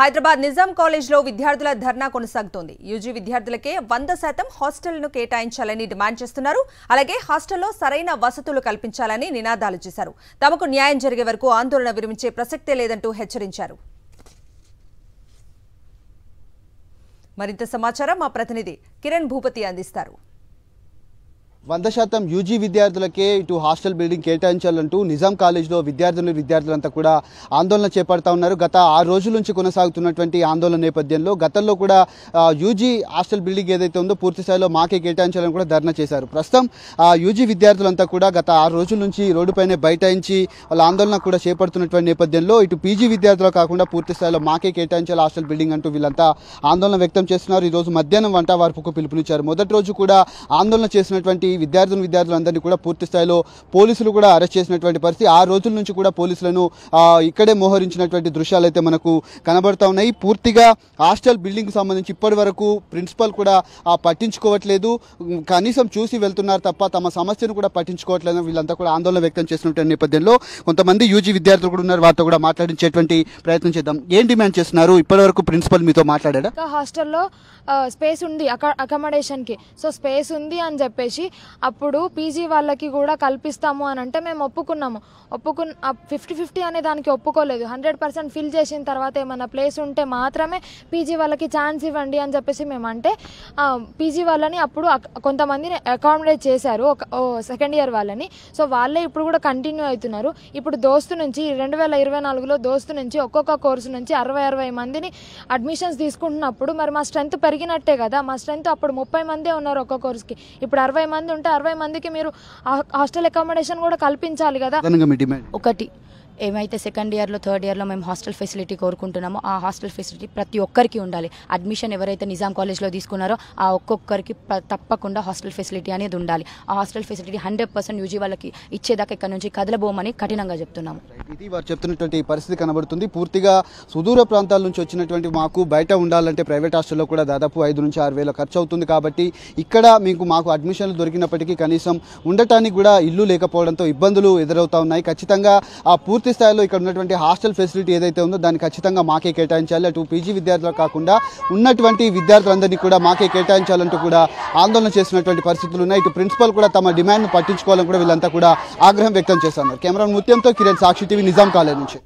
హైదరాబాద్ నిజాం కాలేజ్లో విద్యార్థుల ధర్నా కొనసాగుతోంది. యూజీ విద్యార్థులకే 100% హాస్టళ్లను కేటాయించాలని డిమాండ్ చేస్తున్నారు. అలాగే హాస్టల్లో సరైన వసతులు కల్పించాలని నినాదాలు చేశారు. తమకు న్యాయం జరిగే వరకు ఆందోళన విరమించే ప్రసక్తే లేదంటూ హెచ్చరించారు. మరింత సమాచారం మా ప్రతినిధి కిరణ్ భూపతి అందిస్తారు. 100% యూజీ విద్యార్థులకే ఇటు హాస్టల్ బిల్డింగ్ కేటాయించాలంటూ నిజాం కాలేజ్లో విద్యార్థులంతా కూడా ఆందోళన చేపడతా ఉన్నారు. గత 6 రోజుల నుంచి కొనసాగుతున్నటువంటి ఆందోళన నేపథ్యంలో గతంలో కూడా యూజీ హాస్టల్ బిల్డింగ్ ఏదైతే ఉందో పూర్తి స్థాయిలో మాకే కేటాయించాలని కూడా ధర్నా చేశారు. ప్రస్తుతం యూజీ విద్యార్థులంతా కూడా గత 6 రోజుల నుంచి రోడ్డుపైనే బైఠాయించి వాళ్ళ ఆందోళన కూడా చేపడుతున్నటువంటి నేపథ్యంలో ఇటు పీజీ విద్యార్థులు కాకుండా పూర్తి స్థాయిలో మాకే కేటాయించాలి హాస్టల్ బిల్డింగ్ అంటూ వీళ్ళంతా ఆందోళన వ్యక్తం చేస్తున్నారు. ఈ రోజు మధ్యాహ్నం వంట వార్పుకు పిలుపునిచ్చారు. మొదటి రోజు కూడా ఆందోళన చేసినటువంటి విద్యార్థులందరినీ కూడా పూర్తి స్థాయిలో పోలీసులు కూడా అరెస్ట్ చేసినటువంటి పరిస్థితి. 6 రోజుల నుంచి కూడా పోలీసులను ఇక్కడే మోహరించినటువంటి దృశ్యాలు అయితే మనకు కనబడతా ఉన్నాయి. పూర్తిగా హాస్టల్ బిల్డింగ్ సంబంధించి ఇప్పటి వరకు ప్రిన్సిపల్ కూడా పట్టించుకోవట్లేదు, కనీసం చూసి వెళ్తున్నారు తప్ప తమ సమస్యను కూడా పట్టించుకోవట్లేదు. వీళ్ళంతా కూడా ఆందోళన వ్యక్తం చేసినటువంటి నేపథ్యంలో కొంతమంది యూజీ విద్యార్థులు కూడా ఉన్నారు, వారితో కూడా మాట్లాడించేటువంటి ప్రయత్నం చేద్దాం. ఏం డిమాండ్ చేస్తున్నారు? ఇప్పటి వరకు ప్రిన్సిపల్ మీతో మాట్లాడారా? హాస్టల్లో స్పేస్ ఉంది అకామిడేషన్కి, సో స్పేస్ ఉంది అని చెప్పేసి అప్పుడు పీజీ వాళ్ళకి కూడా కల్పిస్తాము అని అంటే మేము ఒప్పుకున్నాము. 50-50 అనే దానికి ఒప్పుకోలేదు. 100% ఫిల్ చేసిన తర్వాత ఏమన్నా ప్లేస్ ఉంటే మాత్రమే పీజీ వాళ్ళకి ఛాన్స్ ఇవ్వండి అని చెప్పేసి మేము అంటే పీజీ వాళ్ళని అప్పుడు కొంతమందిని అకామిడేట్ చేశారు, సెకండ్ ఇయర్ వాళ్ళని. సో వాళ్ళే ఇప్పుడు కూడా కంటిన్యూ అవుతున్నారు. ఇప్పుడు దోస్తు నుంచి 2024లో దోస్తు నుంచి ఒక్కొక్క కోర్సు నుంచి 60 మందిని అడ్మిషన్స్ తీసుకుంటున్నప్పుడు మరి మా స్ట్రెంత్ పెరిగినట్టే కదా. మా స్ట్రెంత్ అప్పుడు 30 మందే ఉన్నారు ఒక్క కోర్సుకి, ఇప్పుడు 60 మంది ఉంటే 60 మందికి మీరు హాస్టల్ అకామిడేషన్ కూడా కల్పించాలి కదా. ఒకటి ఏమైతే సెకండ్ ఇయర్లో థర్డ్ ఇయర్లో మేము హాస్టల్ ఫెసిలిటీ కోరుకుంటున్నామో ఆ హాస్టల్ ఫెసిలిటీ ప్రతి ఒక్కరికి ఉండాలి. అడ్మిషన్ ఎవరైతే నిజాం కాలేజ్లో తీసుకున్నారో ఆ ఒక్కొక్కరికి తప్పకుండా హాస్టల్ ఫెసిలిటీ అనేది ఉండాలి. ఆ హాస్టల్ ఫెసిలిటీ 100% యూజీ వాళ్ళకి ఇచ్చేదాకా ఇక్కడ నుంచి కదలబోమని కఠినంగా చెప్తున్నాము. ఇది వారు చెప్తున్నటువంటి పరిస్థితి కనబడుతుంది. పూర్తిగా సుదూర ప్రాంతాల నుంచి వచ్చినటువంటి మాకు బయట ఉండాలంటే ప్రైవేట్ హాస్టల్లో కూడా దాదాపు 5 నుంచి 6 వేల ఖర్చు అవుతుంది. కాబట్టి ఇక్కడ మాకు అడ్మిషన్లు దొరికినప్పటికీ కనీసం ఉండటానికి కూడా ఇల్లు లేకపోవడంతో ఇబ్బందులు ఎదురవుతా ఉన్నాయి. ఖచ్చితంగా ఆ పూర్తి స్థాయిలో ఇక్కడ ఉన్నటువంటి హాస్టల్ ఫెసిలిటీ ఏదైతే ఉందో దాన్ని ఖచ్చితంగా మాకే కేటాయించాలి. అటు పీజీ విద్యార్థులు కాకుండా ఉన్నటువంటి విద్యార్థులందరినీ కూడా మాకే కేటాయించాలంటూ కూడా ఆందోళన చేసినటువంటి పరిస్థితులు ఉన్నాయి. ఇటు ప్రిన్సిపల్ కూడా తమ డిమాండ్ను పట్టించుకోవాలని కూడా వీళ్ళంతా కూడా ఆగ్రహం వ్యక్తం చేస్తున్నారు. కెమెరా ముత్యంతో కిరణ్, సాక్షి టీవీ, నిజాం కాలేజ్ నుంచి.